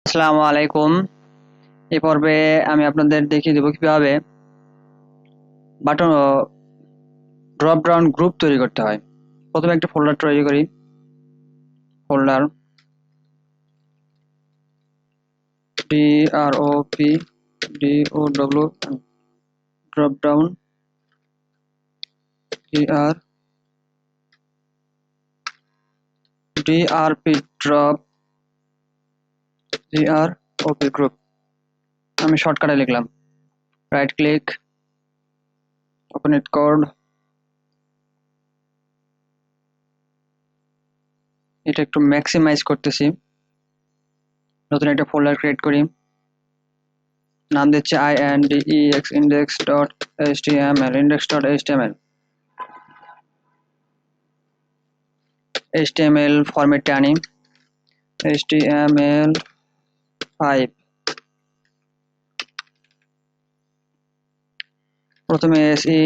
আসসালামু আলাইকুম। এই পর্বে আমি আপনাদের দেখিয়ে দেবো কিভাবে বাটন ড্রপ ডাউন গ্রুপ তৈরি করতে হয়। প্রথমে একটা ফোল্ডার তৈরি করি। Folder DROP drop down DRP drop DROP group. আমি শর্টকাটে লিখলাম। Right click, open it code. এটা একটু ম্যাক্সিমাইজ করতেছি। নতুন একটা ফোল্ডার ক্রিয়েট করি, নাম দিচ্ছি index index.html index.html HTML ফরম্যাটে আনি, HTML5। প্রথমে SE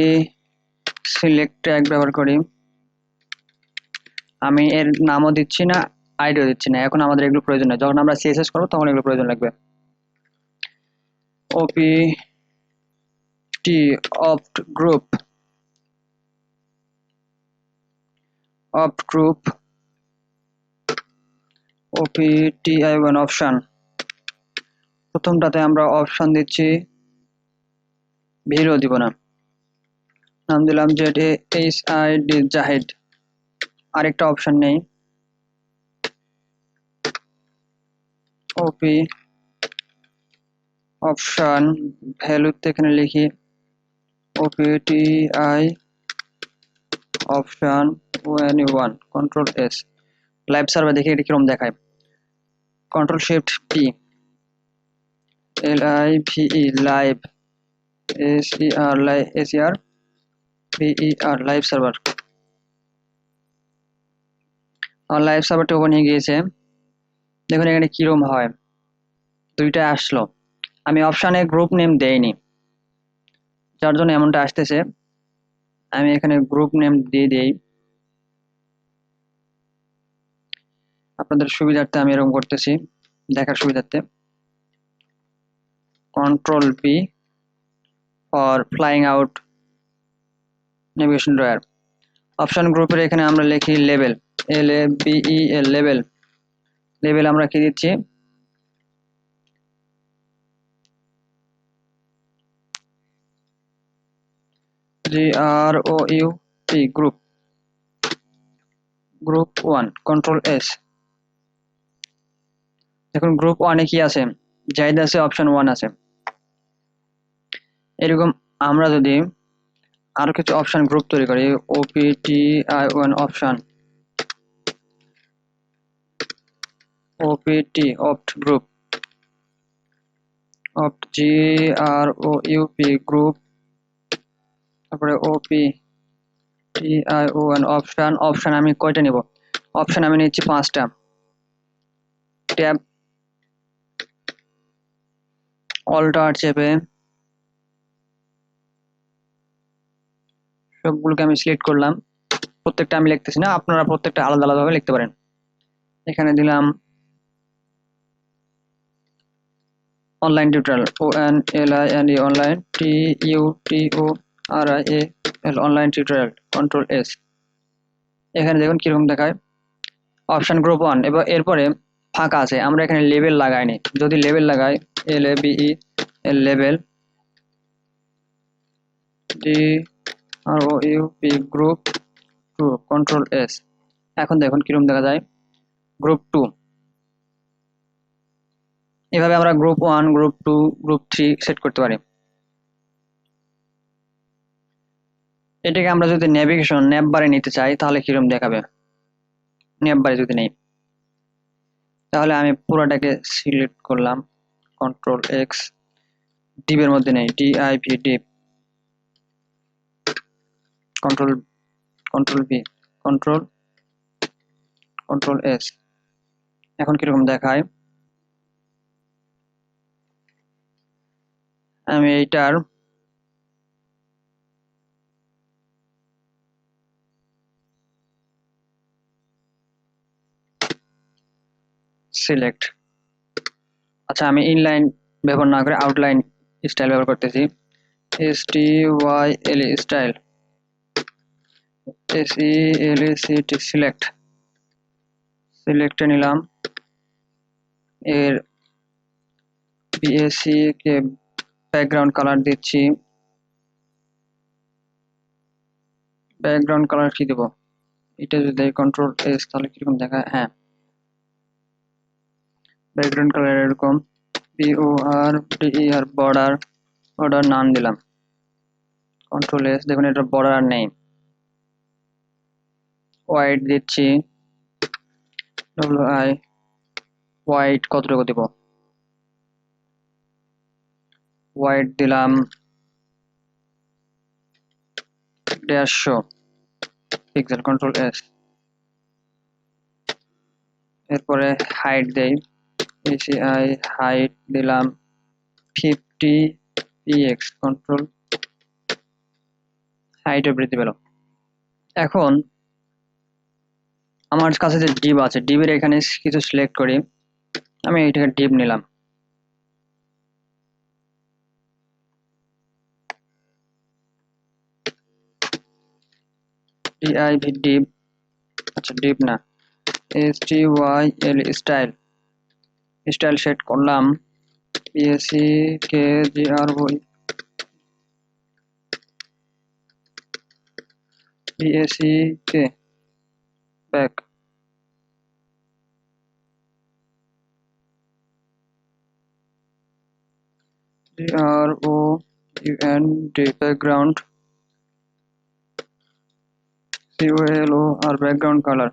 সিলেক্ট ট্যাগ ব্যবহার করি। আমি এর নামও দিচ্ছি না, আইডিও দিচ্ছি না। এখন আমাদের এগুলো প্রয়োজন নেই, যখন আমরা CSS করবো তখন এগুলো প্রয়োজন লাগবে। OPT opt group OPTI1 option. প্রথমটাতে আমরা অপশন দিচ্ছি, ভিডিও দিব না, নাম দিলাম ZAHID জাহিদ। আরেকটা অপশন নেই, ওপি অপশন ভ্যালুতে এখানে লিখি OPTI option 1 control S। Live server দেখি এটা কিরকম দেখায়। Control shift P, LIVE live, SER live server. আমার লাইভ সার্ভারটা ওপেন হয়ে গিয়েছে। দেখুন এখানে কিরকম হয়, দুইটা আসলো। আমি অপশানে গ্রুপ নেম দেইনি, যার জন্য এমনটা আসতেছে। আমি এখানে গ্রুপ নেম দিয়ে দিই, আপনাদের সুবিধার্থে আমি এরকম করতেছি, দেখার সুবিধার্থে। Control P for flying out navigation drawer. Option গ্রুপের এখানে আমরা লিখি লেভেল, LABEL লেভেল। লেভেল আমরা কি দিচ্ছি, GROUP group, group 1 control S। দেখুন গ্রুপ 1 কি আছে, জাহিদ আছে, অপশন 1 আছে। এরকম আমরা যদি আরো কিছু অপশন গ্রুপ তৈরি করি, OPTI1 option, OPT opt group, opt GROUP group, তারপরে OPTI1 অপশন। অপশন আমি কয়টা নিব, অপশন আমি নিচ্ছি 5টা। ট্যাব অল্টার চেপে সবগুলোকে আমি সিলেক্ট করলাম। প্রত্যেকটা আমি লিখতেছি না, আপনারা প্রত্যেকটা আলাদা আলাদা ভাবে লিখতে পারেন। এখানে দিলাম online tutorial, ONLINE online, TUTORIAL online tutorial, control S। এখানে দেখুন কিরকম দেখায়, অপশন গ্রুপ 1। এবার এরপরে ফাঁকা আছে, আমরা এখানে লেবেল লাগাইনি। যদি লেবেল লাগাই, LABE label, GROUP group 2 control S। এখন দেখুন কিরকম দেখা যায়, গ্রুপ 2। এভাবে আমরা গ্রুপ 1, গ্রুপ 2, গ্রুপ 3 সেট করতে পারি। এটাকে আমরা যদি নেভিগেশন ন্যাপ বারে নিতে চাই তাহলে কিরকম দেখাবে, ন্যাপ বারে যদি নেই, তাহলে আমি পুরোটাকে সিলেক্ট করলাম, কন্ট্রোল X। ডিপের মধ্যে নেই, DIV deep, control V, control S। এখন কিরকম দেখায়, আমি এইটার সিলেক্ট, আচ্ছা, আমি ইনলাইন ব্যবহার না করে আউটলাইন স্টাইল ব্যবহার করতেছি। STYL স্টাইল, SELECT, সিলেক্টে নিলাম। এর BAC কে ব্যাকগ্রাউন্ড কালার দিচ্ছি। ব্যাকগ্রাউন্ড কালার কি দেব, এটা যদি দেই Ctrl+S তাহলে কিরকম দেখায়? হ্যাঁ, ব্যাকগ্রাউন্ড কালার এরকম BORDER, বর্ডার নান দিলাম। Ctrl+S, দেখুন এটা বর্ডার আর নেই। হোয়াইট দিচ্ছি, WI, হোয়াইট কতটুকু দিব? হোয়াইট দিলাম 150 পিক্সেল, Ctrl+S। এরপরে হাইট দেই, ACI হাইট দিলাম 50px, কন্ট্রোল হাইটে বৃদ্ধি পেল। এখন আমার কাছে যে ডিপ আছে, ডিপের এখানে কিছু সিলেক্ট করি। আমি এটাকে ডিপ নিলাম, DIV ডিপ। আচ্ছা, ডিপ না, STYL স্টাইল, স্টাইল সেট করলাম। BAC কে GRO, BAC কে ব্যাক, GROUND ব্যাকগ্রাউন্ড, COLO আর ব্যাকগ্রাউন্ড কালার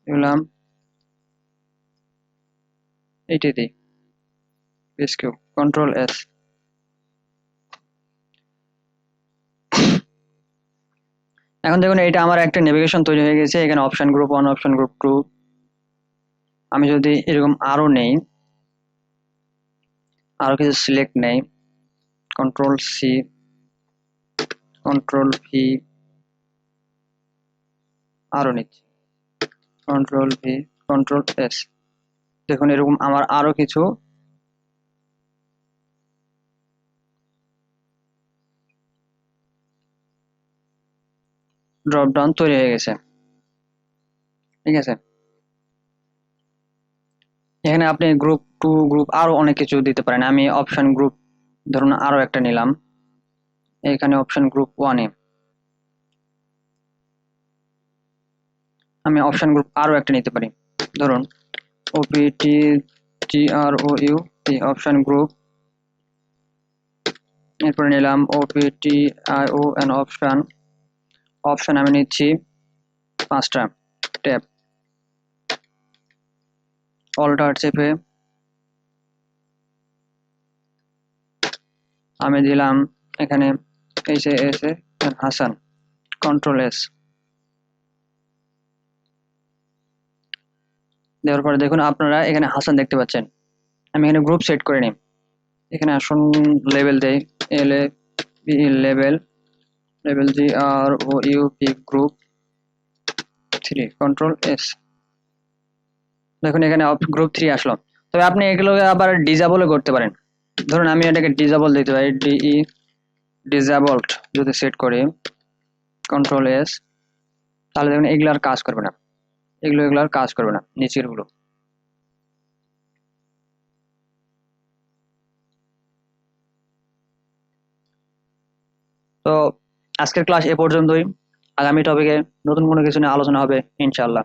দিলাম। এইটা দিই, SQ, Ctrl+S। এখন দেখুন এটা আমার একটা নেভিগেশন তৈরি হয়ে গেছে। এখানে অপশন গ্রুপ 1, অপশন গ্রুপ 2। আমি যদি এরকম আরো নেই, আরো কিছু সিলেক্ট নেই, Ctrl+C, Ctrl+V, আরো নিচ্ছি, Ctrl+V, Ctrl+S। দেখুন এরকম আমার আরো কিছু ড্রপ ডাউন তৈরি হয়ে গেছে। ঠিক আছে, এখানে আপনি গ্রুপ 2, গ্রুপ আরো অনেক কিছু দিতে পারেন। আমি অপশন গ্রুপ ধরুন আরো একটা নিলাম, এখানে অপশন গ্রুপ 1 এ আমি অপশন গ্রুপ আরো একটা নিতে পারি, ধরুন OPTGROU, অপশন গ্রুপ। এরপরে নিলাম OPTION অপশন। অপশন আমি নিচ্ছি 5টা, ট্যাব, অল্টার চেপে আমি দিলাম এখানে HAS হাসান, Ctrl+S দেওয়ার পরে দেখুন আপনারা এখানে হাসান দেখতে পাচ্ছেন। আমি এখানে গ্রুপ সেট করে নিই। এখানে আসুন, লেভেল দেই, লেভেল, GROUP গ্রুপ 3, Ctrl+S। দেখুন এখানে গ্রুপ 3 আসলো। তবে আপনি এগুলোকে আবার ডিসেবলও করতে পারেন। ধরুন আমি এটাকে ডিসেবল দিতে পারি, DE ডিসেবলড যদি সেট করি, Ctrl+S, তাহলে দেখুন এগুলো আর কাজ করবে না, এগুলো আর কাজ করবে না, নিচের গুলো। তো আজকের ক্লাস এ পর্যন্তই। আগামী টপিকে নতুন কোনো কিছু নিয়ে আলোচনা হবে ইনশাআল্লাহ।